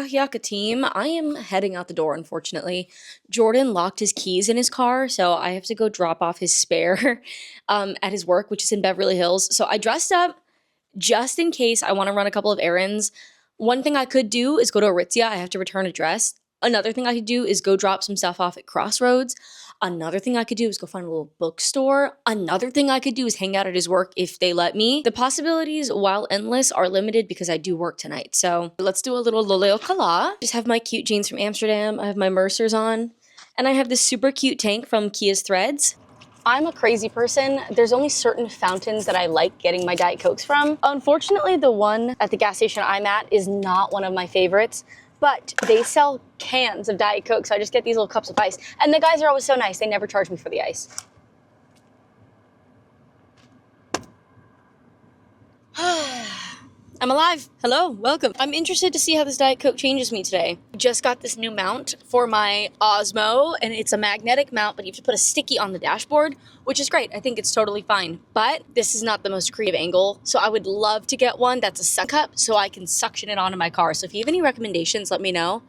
Yaka team, I am heading out the door, unfortunately. Jordan locked his keys in his car, so I have to go drop off his spare at his work, which is in Beverly Hills. So I dressed up just in case I want to run a couple of errands. One thing I could do is go to Aritzia. I have to return a dress. Another thing I could do is go drop some stuff off at Crossroads. Another thing I could do is go find a little bookstore. Another thing I could do is hang out at his work if they let me. The possibilities, while endless, are limited because I do work tonight. So let's do a little alohaaaa. Just have my cute jeans from Amsterdam. I have my Mercers on. And I have this super cute tank from Kia's Threads. I'm a crazy person. There's only certain fountains that I like getting my Diet Cokes from. Unfortunately, the one at the gas station I'm at is not one of my favorites, but they sell cans of Diet Coke, so I just get these little cups of ice. And the guys are always so nice. They never charge me for the ice. I'm alive. Hello, welcome. I'm interested to see how this Diet Coke changes me today. Just got this new mount for my Osmo, and it's a magnetic mount, but you have to put a sticky on the dashboard, which is great. I think it's totally fine. But this is not the most creative angle, so I would love to get one that's a suck cup so I can suction it onto my car. So if you have any recommendations, let me know.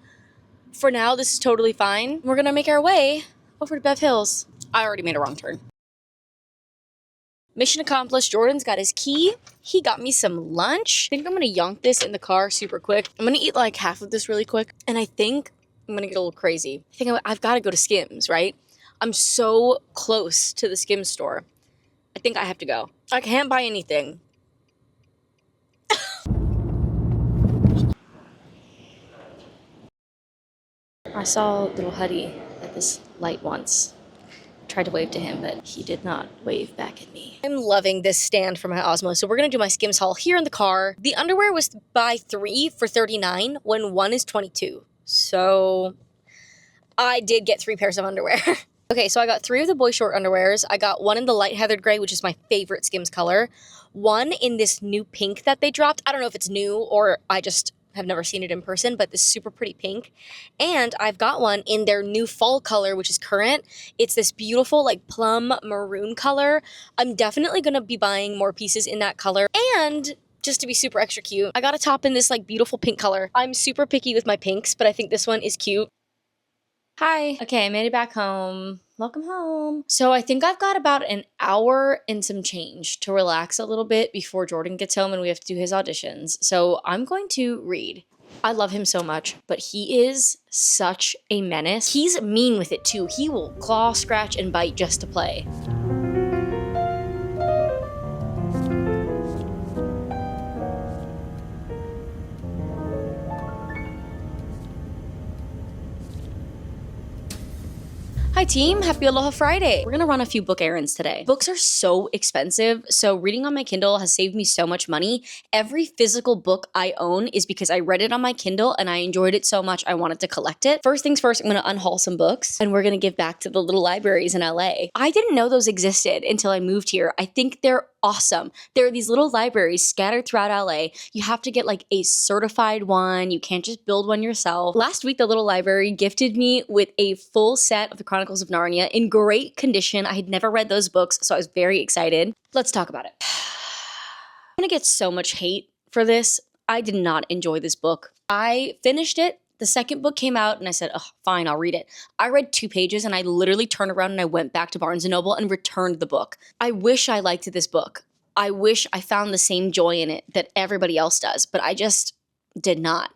For now, this is totally fine. We're gonna make our way over to Bev Hills. I already made a wrong turn. Mission accomplished. Jordan's got his key. He got me some lunch. I think I'm gonna yonk this in the car super quick. I'm gonna eat like half of this really quick. And I think I'm gonna get a little crazy. I think I've gotta go to Skims, right? I'm so close to the Skims store. I think I have to go. I can't buy anything. I saw little Huddy at this light once. Tried to wave to him, but he did not wave back at me. I'm loving this stand for my Osmo, so we're gonna do my Skims haul here in the car. The underwear was buy 3 for $39 when 1 is $22. So I did get 3 pairs of underwear. Okay, so I got 3 of the boy short underwears. I got 1 in the light heathered gray, which is my favorite Skims color. 1 in this new pink that they dropped. I don't know if it's new or I just have never seen it in person, but this super pretty pink. And I've got 1 in their new fall color, which is current. It's this beautiful like plum maroon color. I'm definitely gonna be buying more pieces in that color. And just to be super extra cute, I got a top in this like beautiful pink color. I'm super picky with my pinks, but I think this one is cute. Hi. Okay, I made it back home. Welcome home. So I think I've got about an hour and some change to relax a little bit before Jordan gets home and we have to do his auditions. So I'm going to read. I love him so much, but he is such a menace. He's mean with it too. He will claw, scratch, and bite just to play. Hi team, happy Aloha Friday. We're gonna run a few book errands today. Books are so expensive, so reading on my Kindle has saved me so much money. Every physical book I own is because I read it on my Kindle and I enjoyed it so much I wanted to collect it. First things first, I'm gonna unhaul some books and we're gonna give back to the little libraries in LA. I didn't know those existed until I moved here. I think they're awesome. There are these little libraries scattered throughout LA. You have to get like a certified one. You can't just build one yourself. Last week, the little library gifted me with a full set of the Chronicles of Narnia in great condition. I had never read those books, so I was very excited. Let's talk about it. I'm gonna get so much hate for this. I did not enjoy this book. I finished it. The second book came out and I said, oh, fine, I'll read it. I read 2 pages and I literally turned around and I went back to Barnes & Noble and returned the book. I wish I liked this book. I wish I found the same joy in it that everybody else does, but I just did not.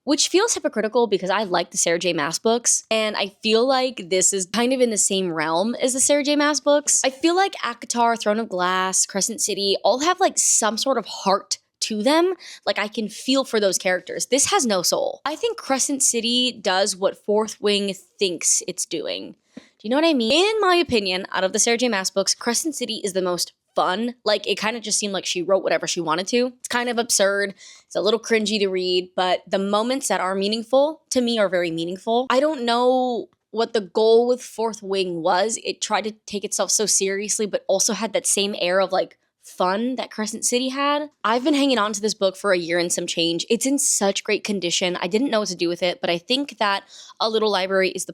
Which feels hypocritical because I like the Sarah J. Maas books, and I feel like this is kind of in the same realm as the Sarah J. Maas books. I feel like ACOTAR, Throne of Glass, Crescent City all have like some sort of heart to them. Like I can feel for those characters. This has no soul. I think Crescent City does what Fourth Wing thinks it's doing. Do you know what I mean? In my opinion, out of the Sarah J. Maas books, Crescent City is the most fun. Like it kind of just seemed like she wrote whatever she wanted to. It's kind of absurd. It's a little cringy to read, but the moments that are meaningful to me are very meaningful. I don't know what the goal with Fourth Wing was. It tried to take itself so seriously, but also had that same air of like fun that Crescent City had. I've been hanging on to this book for a year and some change. It's in such great condition. I didn't know what to do with it, but I think that A Little Library is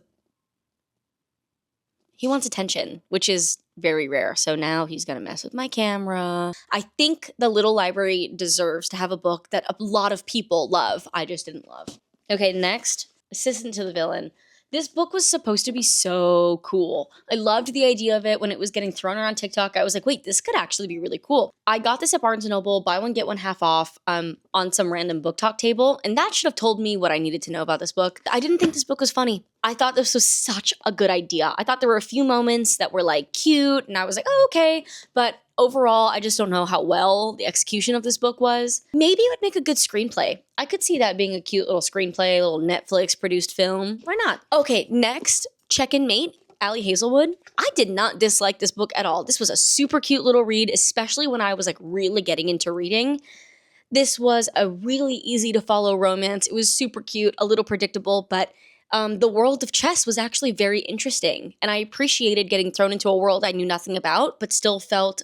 he wants attention, which is very rare. So now he's gonna mess with my camera. I think the little library deserves to have a book that a lot of people love. I just didn't love. Okay, next, Assistant to the Villain. This book was supposed to be so cool. I loved the idea of it when it was getting thrown around TikTok. I was like, wait, this could actually be really cool. I got this at Barnes & Noble, buy one, get one half off on some random book talk table. And that should have told me what I needed to know about this book. I didn't think this book was funny. I thought this was such a good idea. I thought there were a few moments that were like cute and I was like, oh, okay. But overall, I just don't know how well the execution of this book was. Maybe it would make a good screenplay. I could see that being a cute little screenplay, a little Netflix produced film. Why not? Okay, next, Check-in Mate, Ali Hazelwood. I did not dislike this book at all. This was a super cute little read, especially when I was like really getting into reading. This was a really easy to follow romance. It was super cute, a little predictable, but the world of chess was actually very interesting. And I appreciated getting thrown into a world I knew nothing about, but still felt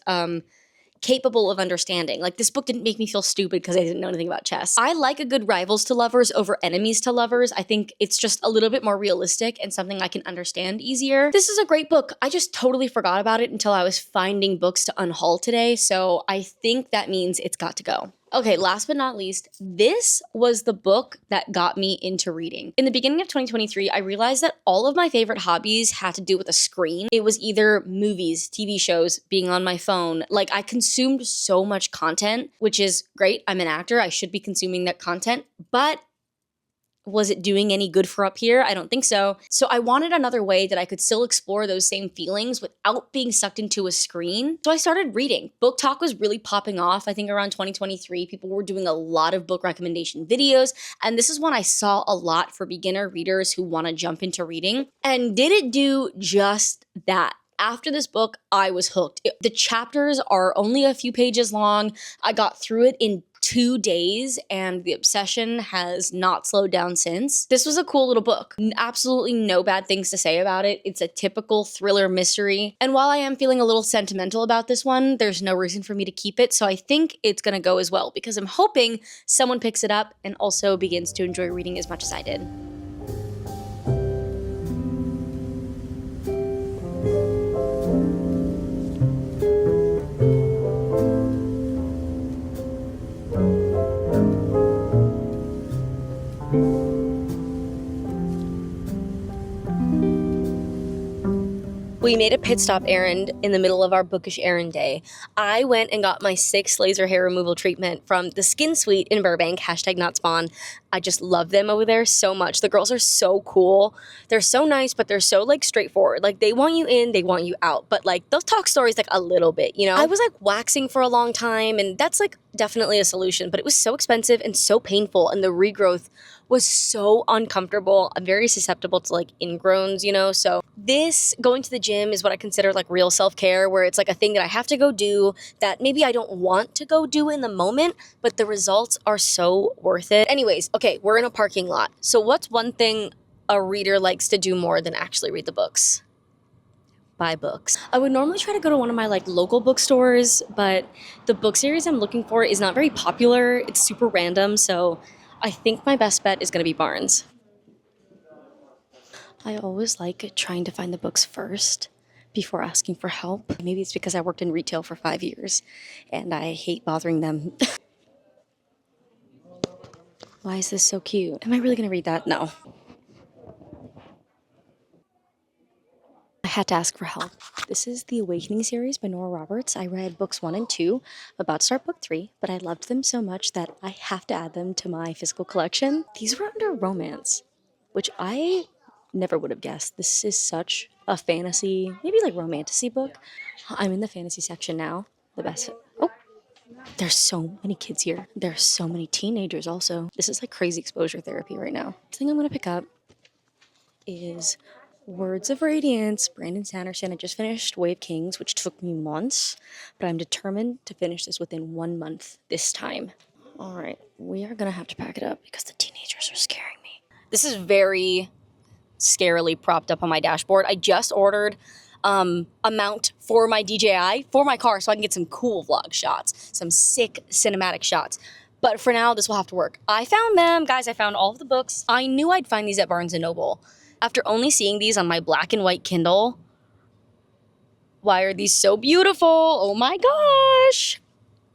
capable of understanding. Like, this book didn't make me feel stupid because I didn't know anything about chess. I like a good rivals to lovers over enemies to lovers. I think it's just a little bit more realistic and something I can understand easier. This is a great book. I just totally forgot about it until I was finding books to unhaul today. So I think that means it's got to go. Okay, last but not least, this was the book that got me into reading. In the beginning of 2023, I realized that all of my favorite hobbies had to do with a screen. It was either movies, TV shows, being on my phone. Like, I consumed so much content, which is great. I'm an actor. I should be consuming that content, but was it doing any good for up here? I don't think so. So I wanted another way that I could still explore those same feelings without being sucked into a screen. So I started reading. Book Talk was really popping off. I think around 2023, people were doing a lot of book recommendation videos. And this is one I saw a lot for beginner readers who want to jump into reading. And did it do just that? After this book, I was hooked. The chapters are only a few pages long. I got through it in 2 days and the obsession has not slowed down since. This was a cool little book. Absolutely no bad things to say about it. It's a typical thriller mystery. And while I am feeling a little sentimental about this one, there's no reason for me to keep it. So I think it's gonna go as well because I'm hoping someone picks it up and also begins to enjoy reading as much as I did. We made a pit stop errand in the middle of our bookish errand day. I went and got my 6 laser hair removal treatment from the Skin Suite in Burbank, #NotSpawn. I just love them over there so much. The girls are so cool. They're so nice, but they're so like straightforward. Like, they want you in, they want you out. But like, they'll talk stories like a little bit, you know? I was like waxing for a long time and that's like definitely a solution, but it was so expensive and so painful and the regrowth was so uncomfortable. I'm very susceptible to like ingrowns, you know? So this going to the gym is what I consider like real self-care, where it's like a thing that I have to go do that maybe I don't want to go do in the moment, but the results are so worth it. Anyways, okay, we're in a parking lot. So what's one thing a reader likes to do more than actually read the books? Buy books. I would normally try to go to one of my like local bookstores, but the book series I'm looking for is not very popular. It's super random, so I think my best bet is going to be Barnes. I always like trying to find the books first before asking for help. Maybe it's because I worked in retail for 5 years and I hate bothering them. Why is this so cute? Am I really going to read that? No. I had to ask for help. This is the Awakening series by Nora Roberts. I read books 1 and 2. I'm about to start book 3, but I loved them so much that I have to add them to my physical collection. These were under romance, which I never would have guessed. This is such a fantasy, maybe like romantasy book. I'm in the fantasy section now. The best. Oh, there's so many kids here. There's so many teenagers also. This is like crazy exposure therapy right now. The thing I'm going to pick up is Words of Radiance, Brandon Sanderson. I just finished Way of Kings, which took me months, but I'm determined to finish this within 1 month this time. All right, we are gonna have to pack it up because the teenagers are scaring me. This is very scarily propped up on my dashboard. I just ordered a mount for my DJI for my car so I can get some cool vlog shots, some sick cinematic shots. But for now, this will have to work. I found them, guys. I found all of the books. I knew I'd find these at Barnes & Noble. After only seeing these on my black and white Kindle, Why are these so beautiful? Oh my gosh.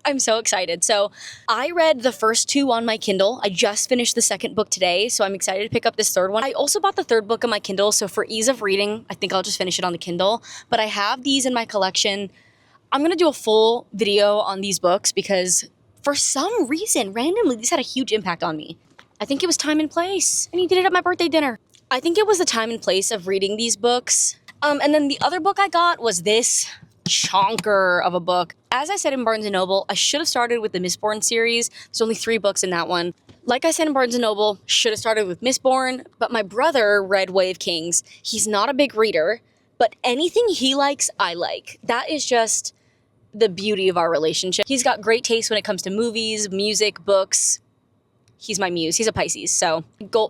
I'm so excited. So I read the first two on my Kindle. I just finished the second book today, so I'm excited to pick up this third one. I also bought the third book on my Kindle, so for ease of reading, I think I'll just finish it on the Kindle. But I have these in my collection. I'm gonna do a full video on these books because for some reason, randomly, these had a huge impact on me. I think it was time and place, and you did it at my birthday dinner. I think it was the time and place of reading these books. And then the other book I got was this chonker of a book. As I said in Barnes & Noble, I should have started with the Mistborn series. There's only 3 books in that one. Like I said in Barnes & Noble, should have started with Mistborn, but my brother read Way of Kings. He's not a big reader, but anything he likes, I like. That is just the beauty of our relationship. He's got great taste when it comes to movies, music, books. He's my muse. He's a Pisces. So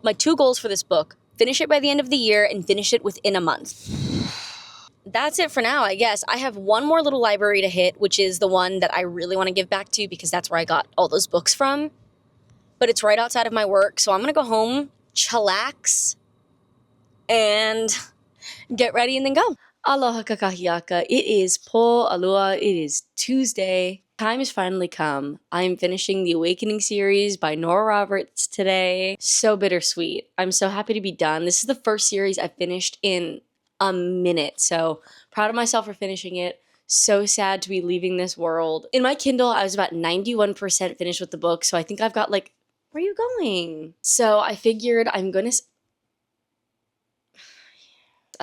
my 2 goals for this book: finish it by the end of the year and finish it within a month. That's it for now, I guess. I have one more little library to hit, which is the one that I really want to give back to because that's where I got all those books from. But it's right outside of my work, so I'm going to go home, chillax, and get ready and then go. Aloha kakahiaka. It is po alua. It is Tuesday. Time has finally come. I'm finishing the Awakening series by Nora Roberts today. So bittersweet. I'm so happy to be done. This is the first series I finished in a minute, so proud of myself for finishing it. So sad to be leaving this world. In my Kindle, I was about 91% finished with the book, so I think I've got where are you going? So I figured I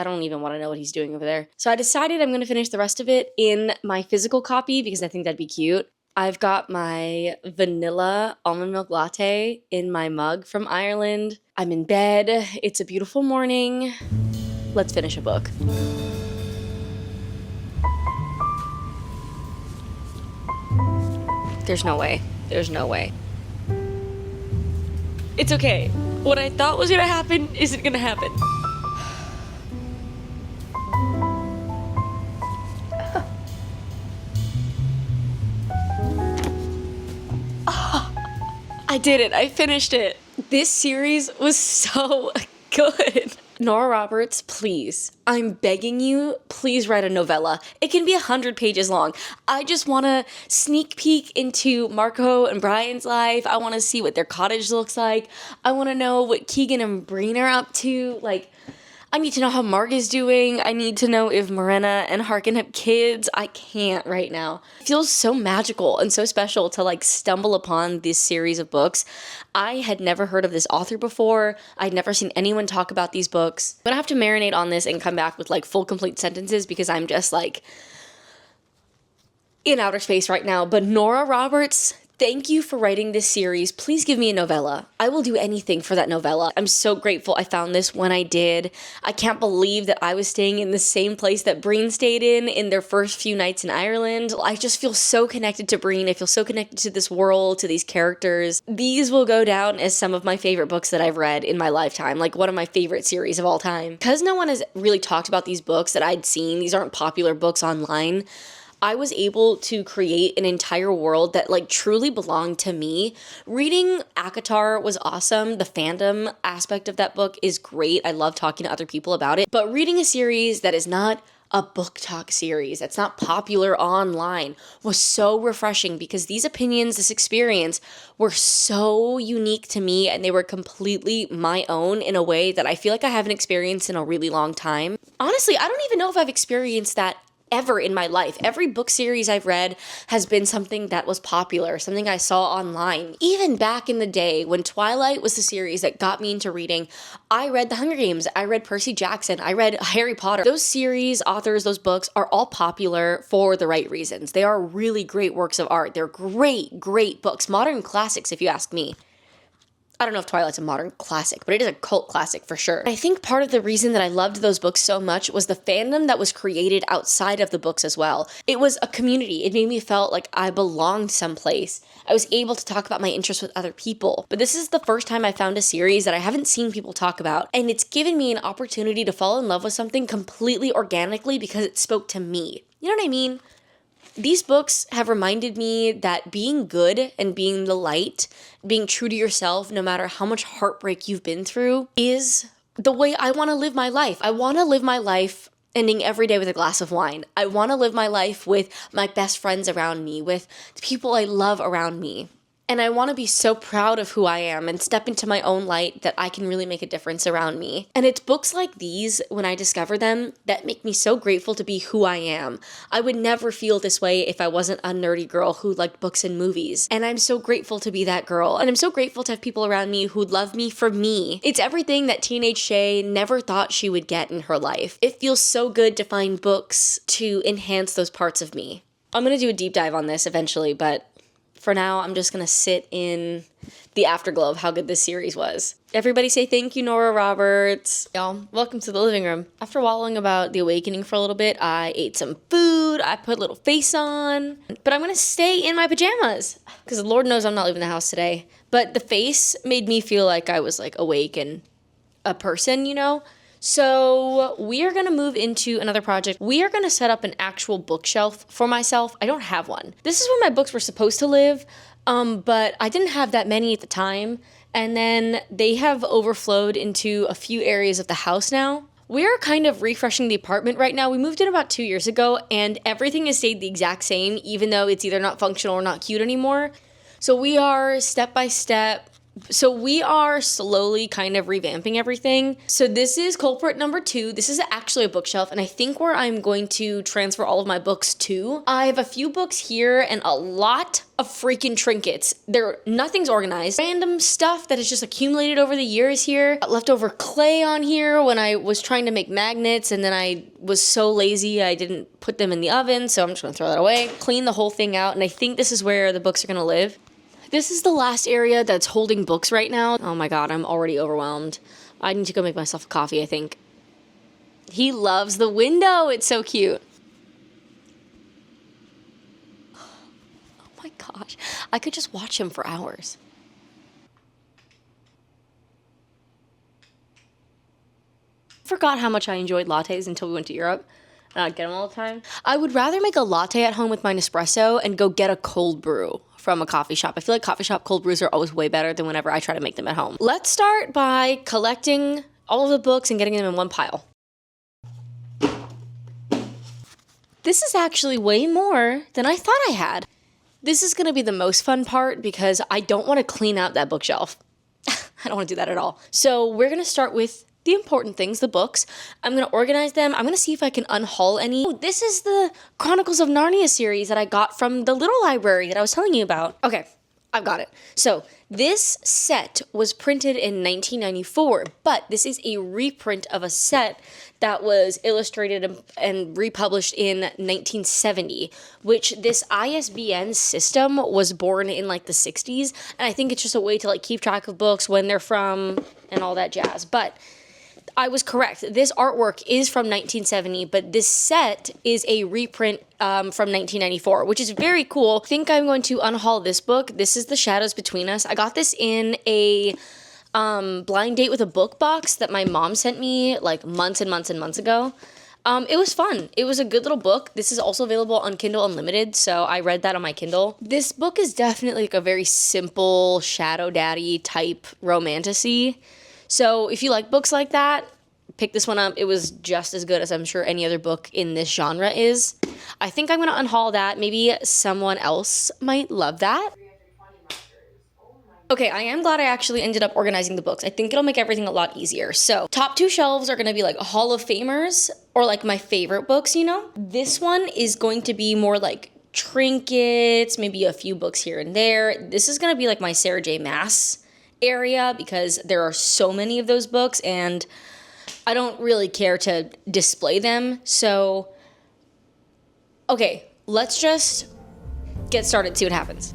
don't even want to know what he's doing over there. So I decided I'm gonna finish the rest of it in my physical copy because I think that'd be cute. I've got my vanilla almond milk latte in my mug from Ireland. I'm in bed. It's a beautiful morning. Let's finish a book. There's no way. There's no way. It's okay. What I thought was gonna happen isn't gonna happen. I did it. I finished it. This series was so good. Nora Roberts, please, I'm begging you, please write a novella. It can be 100 pages long. I just want to sneak peek into Marco and Brian's life. I want to see what their cottage looks like. I want to know what Keegan and Breen are up to. I need to know how Marg is doing. I need to know if Morena and Harkin have kids. I can't right now. It feels so magical and so special to stumble upon this series of books. I had never heard of this author before. I'd never seen anyone talk about these books. I'm gonna have to marinate on this and come back with full complete sentences because I'm just in outer space right now. But Nora Roberts, thank you for writing this series. Please give me a novella. I will do anything for that novella. I'm so grateful I found this when I did. I can't believe that I was staying in the same place that Breen stayed in their first few nights in Ireland. I just feel so connected to Breen. I feel so connected to this world, to these characters. These will go down as some of my favorite books that I've read in my lifetime, one of my favorite series of all time. Because no one has really talked about these books that I'd seen, these aren't popular books online, I was able to create an entire world that truly belonged to me. Reading ACOTAR was awesome. The fandom aspect of that book is great. I love talking to other people about it. But reading a series that is not a book talk series, that's not popular online, was so refreshing because these opinions, this experience were so unique to me and they were completely my own in a way that I feel like I haven't experienced in a really long time. Honestly, I don't even know if I've experienced that ever in my life. Every book series I've read has been something that was popular, something I saw online. Even back in the day when Twilight was the series that got me into reading, I read The Hunger Games, I read Percy Jackson, I read Harry Potter. Those series, authors, those books are all popular for the right reasons. They are really great works of art. They're great, great books. Modern classics, if you ask me. I don't know if Twilight's a modern classic, but it is a cult classic for sure. I think part of the reason that I loved those books so much was the fandom that was created outside of the books as well. It was a community. It made me feel like I belonged someplace. I was able to talk about my interests with other people. But this is the first time I found a series that I haven't seen people talk about, and it's given me an opportunity to fall in love with something completely organically because it spoke to me. You know what I mean? These books have reminded me that being good and being the light, being true to yourself, no matter how much heartbreak you've been through, is the way I want to live my life. I want to live my life ending every day with a glass of wine. I want to live my life with my best friends around me, with the people I love around me. And I want to be so proud of who I am and step into my own light that I can really make a difference around me. And it's books like these, when I discover them, that make me so grateful to be who I am. I would never feel this way if I wasn't a nerdy girl who liked books and movies. And I'm so grateful to be that girl. And I'm so grateful to have people around me who love me for me. It's everything that teenage Shay never thought she would get in her life. It feels so good to find books to enhance those parts of me. I'm going to do a deep dive on this eventually, but for now, I'm just going to sit in the afterglow of how good this series was. Everybody say thank you, Nora Roberts. Y'all, welcome to the living room. After wallowing about The Awakening for a little bit, I ate some food, I put a little face on, but I'm going to stay in my pajamas because Lord knows I'm not leaving the house today. But the face made me feel like I was like awake and a person, you know? So we are going to move into another project. We are going to set up an actual bookshelf for myself. I don't have one. This is where my books were supposed to live, but I didn't have that many at the time. And then they have overflowed into a few areas of the house now. We are kind of refreshing the apartment right now. We moved in about 2 years ago, and everything has stayed the exact same, even though it's either not functional or not cute anymore. So we are step by step. So we are slowly kind of revamping everything. So this is culprit number 2. This is actually a bookshelf, and I think where I'm going to transfer all of my books to. I have a few books here and a lot of freaking trinkets. Nothing's organized. Random stuff that has just accumulated over the years here. Leftover clay on here when I was trying to make magnets, and then I was so lazy I didn't put them in the oven, so I'm just gonna throw that away. Clean the whole thing out, and I think this is where the books are gonna live. This is the last area that's holding books right now. Oh my god, I'm already overwhelmed. I need to go make myself a coffee, I think. He loves the window. It's so cute. Oh my gosh. I could just watch him for hours. Forgot how much I enjoyed lattes until we went to Europe. And I'd get them all the time. I would rather make a latte at home with my Nespresso and go get a cold brew from a coffee shop. I feel like coffee shop cold brews are always way better than whenever I try to make them at home. Let's start by collecting all of the books and getting them in one pile. This is actually way more than I thought I had. This is gonna be the most fun part because I don't wanna clean out that bookshelf. I don't wanna do that at all. So we're gonna start with the important things, the books. I'm going to organize them. I'm going to see if I can unhaul any. Oh, this is the Chronicles of Narnia series that I got from the little library that I was telling you about. Okay, I've got it. So this set was printed in 1994, but this is a reprint of a set that was illustrated and republished in 1970, which this ISBN system was born in like the 60s. And I think it's just a way to like keep track of books, when they're from, and all that jazz. But I was correct. This artwork is from 1970, but this set is a reprint from 1994, which is very cool. I think I'm going to unhaul this book. This is The Shadows Between Us. I got this in a blind date with a book box that my mom sent me like months and months and months ago. It was fun. It was a good little book. This is also available on Kindle Unlimited, so I read that on my Kindle. This book is definitely like a very simple Shadow Daddy type romantasy. So if you like books like that, pick this one up. It was just as good as I'm sure any other book in this genre is. I think I'm going to unhaul that. Maybe someone else might love that. Okay, I am glad I actually ended up organizing the books. I think it'll make everything a lot easier. So top 2 shelves are going to be like Hall of Famers or like my favorite books, you know? This one is going to be more like trinkets, maybe a few books here and there. This is going to be like my Sarah J. Maas area because there are so many of those books and I don't really care to display them. So, okay, let's just get started, see what happens.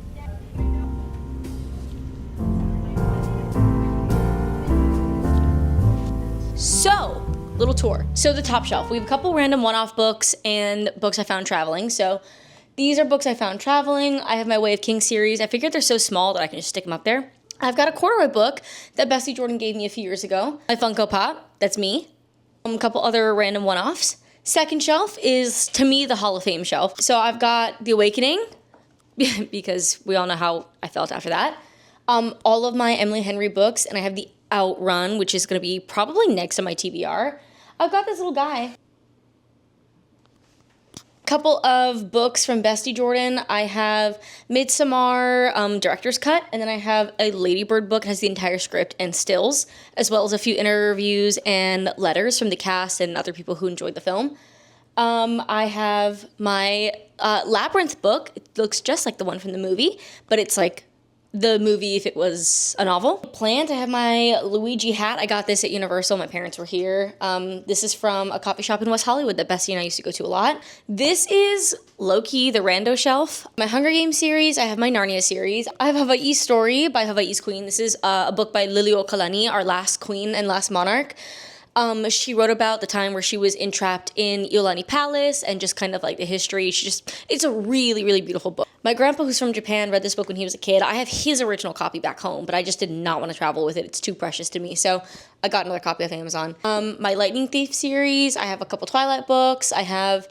So, little tour. So the top shelf, we have a couple random one-off books and books I found traveling. So these are books I found traveling. I have my Way of Kings series. I figured they're so small that I can just stick them up there. I've got a corduroy book that Bessie Jordan gave me a few years ago. My Funko Pop, that's me. A couple other random one-offs. Second shelf is, to me, the Hall of Fame shelf. So I've got The Awakening, because we all know how I felt after that. All of my Emily Henry books, and I have the Outrun, which is going to be probably next on my TBR. I've got this little guy. Couple of books from Bestie Jordan. I have Midsommar director's cut, and then I have a Ladybird book. It has the entire script and stills, as well as a few interviews and letters from the cast and other people who enjoyed the film. I have my Labyrinth book. It looks just like the one from the movie, but it's like the movie if it was a novel. Planned, I have my Luigi hat. I got this at Universal. My parents were here. This is from a coffee shop in West Hollywood that Bessie and I used to go to a lot. This is low-key the rando shelf. My Hunger Games series. I have my Narnia series. I have Hawaii's Story by Hawaii's Queen. This is a book by Liliuokalani, our last queen and last monarch. She wrote about the time where she was entrapped in Iolani Palace and just kind of like the history. It's a really, really beautiful book. My grandpa, who's from Japan, read this book when he was a kid. I have his original copy back home, but I just did not want to travel with it. It's too precious to me. So I got another copy off Amazon. My Lightning Thief series. I have a couple Twilight books. I have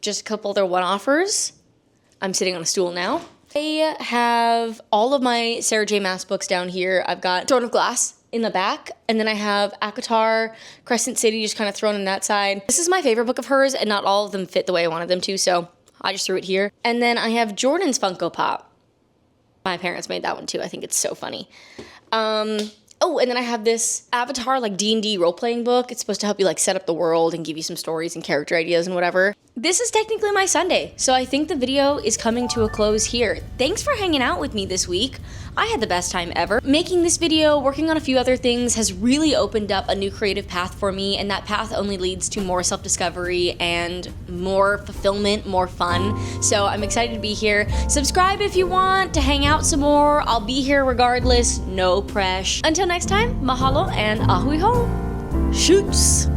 just a couple other one-offers. I'm sitting on a stool now. I have all of my Sarah J. Maas books down here. I've got Throne of Glass in the back, and then I have ACOTAR, Crescent City just kind of thrown on that side. This is my favorite book of hers, and not all of them fit the way I wanted them to, so I just threw it here. And then I have Jordan's Funko Pop. My parents made that one too. I think it's so funny. Oh, and then I have this Avatar like D&D role-playing book. It's supposed to help you like set up the world and give you some stories and character ideas and whatever. This is technically my Sunday, so I think the video is coming to a close here. Thanks for hanging out with me this week. I had the best time ever. Making this video, working on a few other things has really opened up a new creative path for me, and that path only leads to more self-discovery and more fulfillment, more fun. So I'm excited to be here. Subscribe if you want to hang out some more. I'll be here regardless, no pressure. Until next time, mahalo and ahui ho. Shoots!